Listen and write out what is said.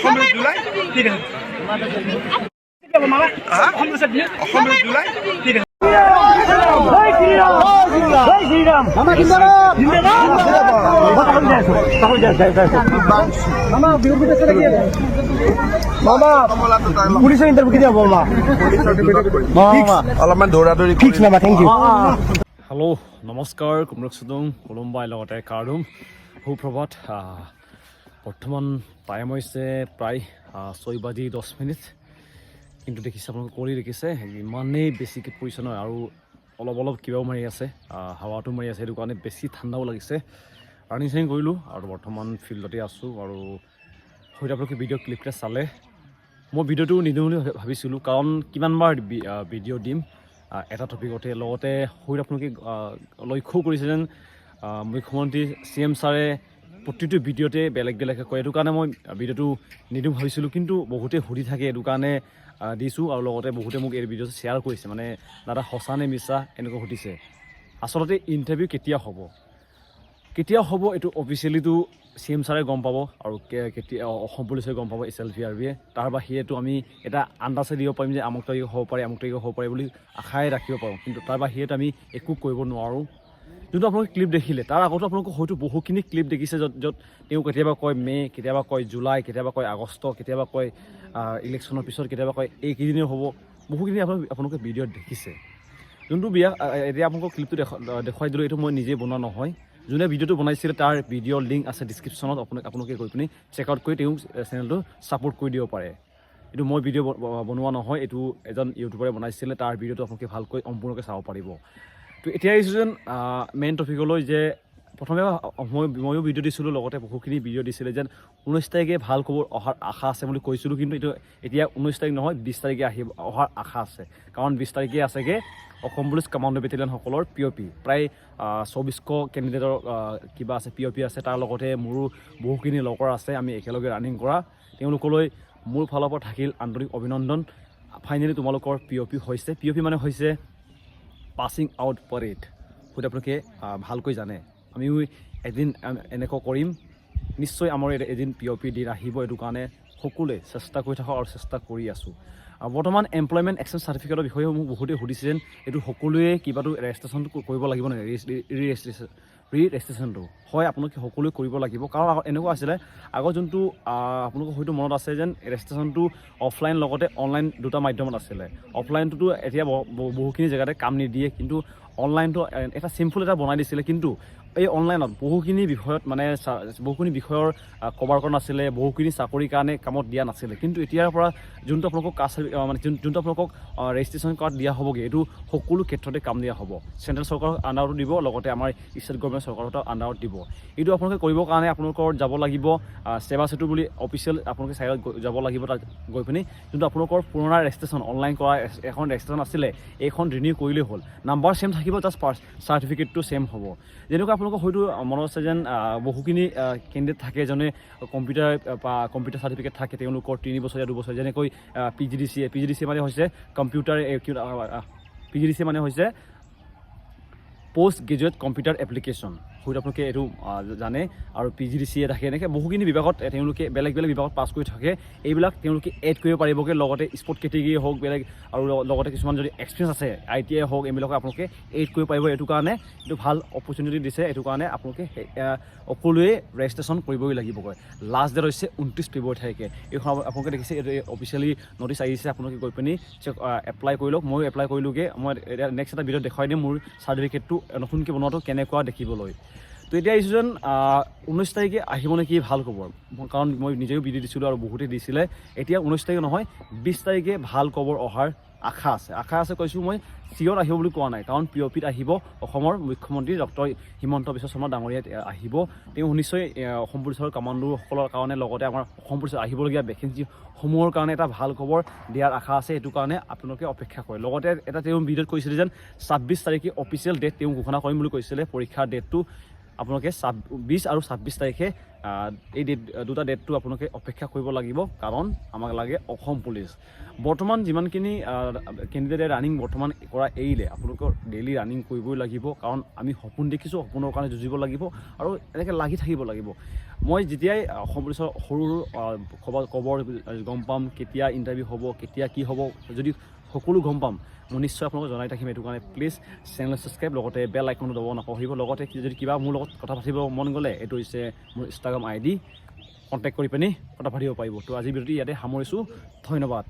অসমীয়া July ঠিক আছে অসমীয়া July ঠিক আছে পুলিচৰ ইণ্টাৰভিউ কেতিয়া হ'ব অলপমান দৌৰা-দৌৰি ফিক্স মামা থেংক ইউ হেল্ল' নমস্কাৰ কুমৰক চুদুং কলম্বাই লগতে কাৰ্ডুম সুপ্ৰভাত বৰ্তমান টাইম হৈছে প্ৰায় 6:10 কিন্তু দেখিছে আপোনালোকে কৰি দেখিছে ইমানেই বেছিকৈ পৰিছে নহয় আৰু অলপ কিবাও মাৰি আছে হাৱাটো মাৰি আছে সেইটো কাৰণে বেছি ঠাণ্ডাও লাগিছে ৰানিং চানিং কৰিলোঁ আৰু বৰ্তমান ফিল্ডতে আছোঁ আৰু হয়তো আপোনালোকে ভিডিঅ' ক্লিপকেইটা চালে মই ভিডিঅ'টো নিদিওঁ বুলি ভাবিছিলোঁ কাৰণ কিমানবাৰ ভিডিঅ' দিম এটা টপিকতে লগতে হয়তো আপোনালোকে লক্ষ্যও কৰিছে যেন মুখ্যমন্ত্ৰী CM ছাৰে প্ৰতিটো ভিডিঅ'তে বেলেগকৈ কয় এইটো কাৰণে মই ভিডিঅ'টো নিদিওঁ ভাবিছিলোঁ কিন্তু বহুতে সুধি থাকে এইটো কাৰণে দিছোঁ আৰু লগতে বহুতে মোক এই ভিডিঅ'টো শ্বেয়াৰ কৰিছে মানে দাদা সঁচা নে মিছা এনেকৈ সুধিছে আচলতে ইণ্টাৰভিউ কেতিয়া হ'ব এইটো অফিচিয়েলিটো CM ছাৰে গম পাব আৰু কেতিয়া অসম পুলিচে গম পাব SLVRBয়ে তাৰ বাহিৰেতো আমি এটা আন্দাজে দিব পাৰিম যে আমুক তাৰিখে হ'ব পাৰে বুলি আশাই ৰাখিব পাৰোঁ কিন্তু তাৰ বাহিৰেতো আমি একো কৰিব নোৱাৰোঁ যোনটো আপোনালোকে ক্লিপ দেখিলে তাৰ আগতো আপোনালোকে হয়তো বহুখিনি ক্লিপ দেখিছে য'ত তেওঁ কেতিয়াবা কয় মে' কেতিয়াবা কয় জুলাই কেতিয়াবা কয় আগষ্ট কেতিয়াবা কয় ইলেকশ্যনৰ পিছত কেতিয়াবা কয় এইকেইদিনেই হ'ব বহুখিনি আপোনালোকে ভিডিঅ'ত দেখিছে যোনটো এতিয়া আপোনালোকক ক্লিপটো দেখুৱাই দিলোঁ এইটো মই নিজে বনোৱা নহয় যোনে ভিডিঅ'টো বনাইছিলে তাৰ ভিডিঅ'ৰ লিংক আছে ডিছক্ৰিপশ্যনত আপোনালোকে গৈ পিনি চেক আউট কৰি তেওঁ চেনেলটো ছাপোৰ্ট কৰি দিব পাৰে এইটো মই ভিডিঅ' বনোৱা নহয় এইটো এজন ইউটিউবাৰে বনাইছিলে তাৰ ভিডিঅ'টো আপোনালোকে ভালকৈ সম্পূৰ্ণকৈ চাব পাৰিব তো এতিয়া আহিছোঁ যেন মেইন টপিকলৈ যে প্ৰথমে ময়ো ভিডিঅ' দিছিলোঁ লগতে বহুখিনি ভিডিঅ' দিছিলে যেন 19 তাৰিখে ভাল খবৰ অহাৰ আশা আছে বুলি কৈছিলোঁ কিন্তু এইটো এতিয়া 19 তাৰিখ নহয় 20 তাৰিখে অহাৰ আশা আছে কাৰণ 20 তাৰিখে আছেগৈ অসম পুলিচ কামাণ্ডো বেটেলিয়নসকলৰ POP প্ৰায় 2400 কেণ্ডিডেটৰ কিবা আছে POP আছে তাৰ লগতে মোৰো বহুখিনি লগৰ আছে আমি একেলগে ৰানিং কৰা তেওঁলোকলৈ মোৰ ফালৰ পৰা থাকিল আন্তৰিক অভিনন্দন ফাইনেলি তোমালোকৰ POP হৈছে POP মানে হৈছে পাছিং আউট পৰেড হয়তো আপোনালোকে ভালকৈ জানে আমিও এদিন এনেকৈ কৰিম নিশ্চয় আমাৰ এদিন POP দিন আহিব এইটো কাৰণে সকলোৱে চেষ্টা কৰি থাকক আৰু চেষ্টা কৰি আছোঁ বৰ্তমান এমপ্লয়মেণ্ট এক্সচেঞ্জ চাৰ্টিফিকেটৰ বিষয়ে মোক বহুতে সুধিছে যেন এইটো সকলোৱে কিবাটো ৰেজিষ্ট্ৰেশ্যনটো কৰিব লাগিব নে ৰেজিষ্ট্ৰেশ্যনটো হয় আপোনালোকে সকলোৱে কৰিব লাগিব কাৰণ এনেকুৱা আছিলে আগৰ যোনটো আপোনালোকৰ হয়তো মনত আছে যেন ৰেজিষ্ট্ৰেশ্যনটো অফলাইন লগতে অনলাইন দুটা মাধ্যমত আছিলে অফলাইনটোতো এতিয়া বহুখিনি জেগাতে কাম নিদিয়ে কিন্তু অনলাইনটো এটা চিম্পল এটা বনাই দিছিলে কিন্তু এই অনলাইনত বহুখিনি বিষয়ত মানে বহুখিনি বিষয়ৰ কভাৰ কৰা নাছিলে বহুখিনি চাকৰিৰ কাৰণে কামত দিয়া নাছিলে কিন্তু এতিয়াৰ পৰা যোনটো আপোনালোকক কাষ্ট মানে যোনটো আপোনালোকক ৰেজিষ্ট্ৰেশ্যন কাৰ্ড দিয়া হ'বগৈ এইটো সকলো ক্ষেত্ৰতে কাম দিয়া হ'ব চেণ্ট্ৰেল চৰকাৰৰ আণ্ডাৰতো দিব লগতে আমাৰ ষ্টেট গভৰ্ণমেণ্ট চৰকাৰৰ আণ্ডাৰত দিব এইটো আপোনালোকে কৰিবৰ কাৰণে আপোনালোকৰ যাব লাগিব সেৱা সেতু বুলি অফিচিয়েল আপোনালোকে চাইডত যাব লাগিব তাত গৈ পিনি যোনটো আপোনালোকৰ পুৰণা ৰেজিষ্ট্ৰেশ্যন অনলাইন কৰা এখন ৰেজিষ্ট্ৰেশ্যন আছিলে এইখন ৰিনিউ কৰিলেই হ'ল নাম্বাৰ ছেম থাকিব জাষ্ট চাৰ্টিফিকেটটো ছেম হ'ব যেনেকুৱা আপোনালোকৰ হয়তো মনত আছে যেন বহুখিনি কেণ্ডিডেট থাকে যেনে কম্পিউটাৰ চাৰ্টিফিকেট থাকে তেওঁলোকৰ 3 বছৰীয়া 2 বছৰীয়া যেনেকৈ PGDCA মানে হৈছে PGDCA মানে হৈছে পোষ্ট গ্ৰেজুৱেট কম্পিউটাৰ এপ্লিকেশ্যন হয়তো আপোনালোকে এইটো জানে আৰু PGDCA থাকে এনেকৈ বহুখিনি বিভাগত তেওঁলোকে বেলেগ বিভাগত পাছ কৰি থাকে এইবিলাক তেওঁলোকে এড কৰিব পাৰিবগৈ লগতে স্পৰ্ট কেটেগৰী হওক বেলেগ আৰু লগতে কিছুমান যদি এক্সপিৰিয়েঞ্চ আছে ITI হওক এইবিলাকক আপোনালোকে এড কৰিব পাৰিব এইটো কাৰণে এইটো ভাল অপৰচুনিটি দিছে এইটো কাৰণে আপোনালোকে সকলোৱে ৰেজিষ্ট্ৰেশ্যন কৰিবই লাগিবগৈ লাষ্ট ডেট হৈছে 29 ফেব্ৰুৱাৰী তাৰিখে এইখন আপোনালোকে দেখিছে এইটো অফিচিয়েলি নটিচ আহিছে আপোনালোকে গৈ পিনি এপ্লাই কৰি লওক ময়ো এপ্লাই কৰিলোঁগৈ মই এতিয়া নেক্সট এটা ভিডিঅ'ত দেখুৱাই দিম মোৰ চাৰ্টিফিকেটটো নতুনকৈ বনোৱাটো কেনেকুৱা দেখিবলৈ তো এতিয়া আহিছোঁ যেন 19 তাৰিখে আহিব নেকি ভাল খবৰ কাৰণ মই নিজেও ভিডিঅ' দিছিলোঁ আৰু বহুতে দিছিলে এতিয়া 19 তাৰিখে নহয় 20 তাৰিখে ভাল খবৰ অহাৰ আশা আছে কৈছোঁ মই চিয়ৰ আহিব বুলি কোৱা নাই কাৰণ POPত আহিব অসমৰ মুখ্যমন্ত্ৰী ডক্টৰ হিমন্ত বিশ্ব শৰ্মা ডাঙৰীয়া আহিব তেওঁ নিশ্চয় অসম পুলিচৰ কামাণ্ডোসকলৰ কাৰণে লগতে আমাৰ অসম পুলিচৰ আহিবলগীয়া ভেকেঞ্চিসমূহৰ কাৰণে এটা ভাল খবৰ দিয়াৰ আশা আছে এইটো কাৰণে আপোনালোকে অপেক্ষা কৰে লগতে এটা তেওঁ ভিডিঅ'ত কৈছিলে যেন 26 তাৰিখে অফিচিয়েল ডেট তেওঁ ঘোষণা কৰিম বুলি কৈছিলে পৰীক্ষাৰ ডেটটো আপোনালোকে 20 আৰু 26 তাৰিখে এই দুটা ডেটটো আপোনালোকে অপেক্ষা কৰিব লাগিব কাৰণ আমাক লাগে অসম পুলিচ বৰ্তমান যিমানখিনি কেণ্ডিডেটে ৰানিং বৰ্তমান কৰা এৰিলে আপোনালোকৰ ডেইলি ৰানিং কৰিবই লাগিব কাৰণ আমি সপোন দেখিছোঁ সপোনৰ কাৰণে যুঁজিব লাগিব আৰু এনেকৈ লাগি থাকিব লাগিব মই যেতিয়াই অসম পুলিচৰ সৰু খবৰ গম পাম, কেতিয়া ইণ্টাৰভিউ হ'ব, কেতিয়া কি হ'ব, যদি সকলো গম পাম মই নিশ্চয় আপোনালোকক জনাই থাকিম। সেইটো কাৰণে প্লিজ চেনেল ছাবস্ক্ৰাইব, লগতে বেল আইকনটো দবাব নাপাহৰিব। লগতে যদি কিবা মোৰ লগত কথা পাতিব মন গ'লে এইটো হৈছে মোৰ ইনষ্টাগ্ৰাম ID, কণ্টেক্ট কৰি পিনি কথা পাতিব পাৰিব। তো আজি ভিডিঅ'টো ইয়াতে সামৰিছোঁ। ধন্যবাদ।